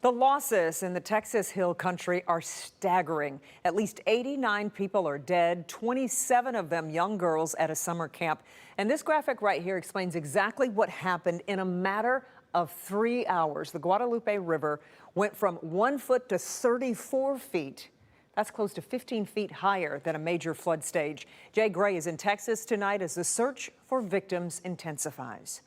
The losses in the Texas Hill Country are staggering. At least 89 people are dead, 27 of them young girls at a summer camp. And this graphic right here explains exactly what happened in a matter of 3 hours. The Guadalupe River went from 1 foot to 34 feet. That's close to 15 feet higher than a major flood stage. Jay Gray is in Texas tonight as the search for victims intensifies.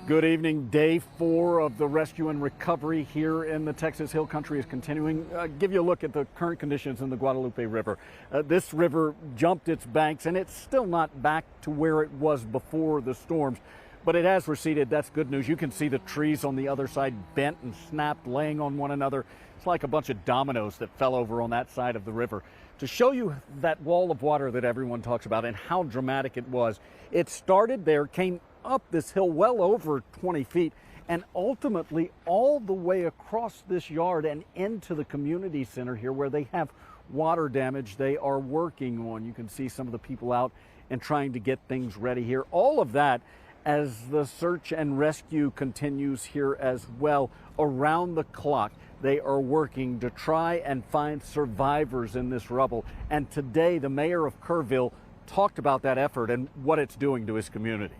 Good evening. Day 4 of the rescue and recovery here in the Texas Hill Country is continuing. Give you a look at the current conditions in the Guadalupe River. This river jumped its banks and it's still not back to where it was before the storms, but it has receded. That's good news. You can see the trees on the other side bent and snapped, laying on one another. It's like a bunch of dominoes that fell over on that side of the river. To show you that wall of water that everyone talks about and how dramatic it was, it started there, came up this hill well over 20 feet and ultimately all the way across this yard and into the community center here where they have water damage they are working on. You can see some of the people out and trying to get things ready here. All of that as the search and rescue continues here as well. Around the clock, they are working to try and find survivors in this rubble. And today, the mayor of Kerrville talked about that effort and what it's doing to his community.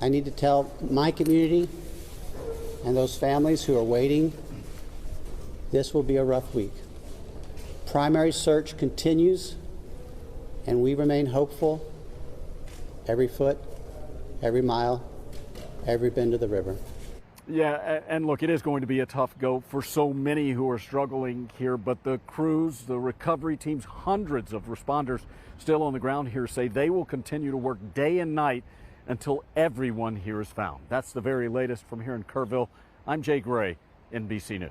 I need to tell my community and those families who are waiting, this will be a rough week. Primary search continues, and we remain hopeful every foot, every mile, every bend of the river. Yeah, and look, it is going to be a tough go for so many who are struggling here, but the crews, the recovery teams, hundreds of responders still on the ground here say they will continue to work day and night until everyone here is found. That's the very latest from here in Kerrville. I'm Jay Gray, NBC News.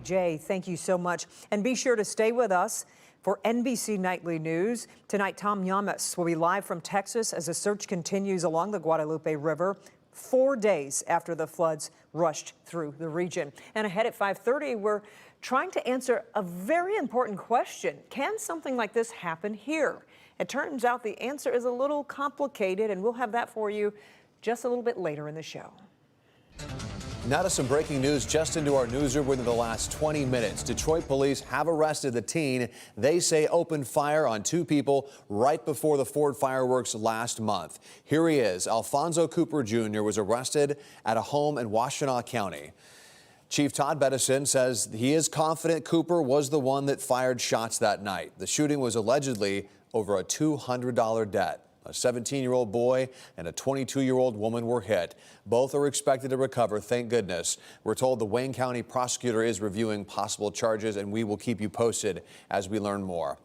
Jay, thank you so much. And be sure to stay with us for NBC Nightly News. Tonight, Tom Yamas will be live from Texas as the search continues along the Guadalupe River 4 days after the floods rushed through the region. And ahead at 5:30, we're trying to answer a very important question. Can something like this happen here? It turns out the answer is a little complicated, and we'll have that for you just a little bit later in the show. Now to some breaking news just into our newsroom within the last 20 minutes. Detroit police have arrested the teen they say opened fire on 2 people right before the Ford fireworks last month. Here he is. Alphonso Cooper Jr. was arrested at a home in Washtenaw County. Chief Todd Bettison says he is confident Cooper was the one that fired shots that night. The shooting was allegedly over a $200 debt. A 17-year-old boy and a 22-year-old woman were hit. Both are expected to recover, thank goodness. We're told the Wayne County Prosecutor is reviewing possible charges, and we will keep you posted as we learn more.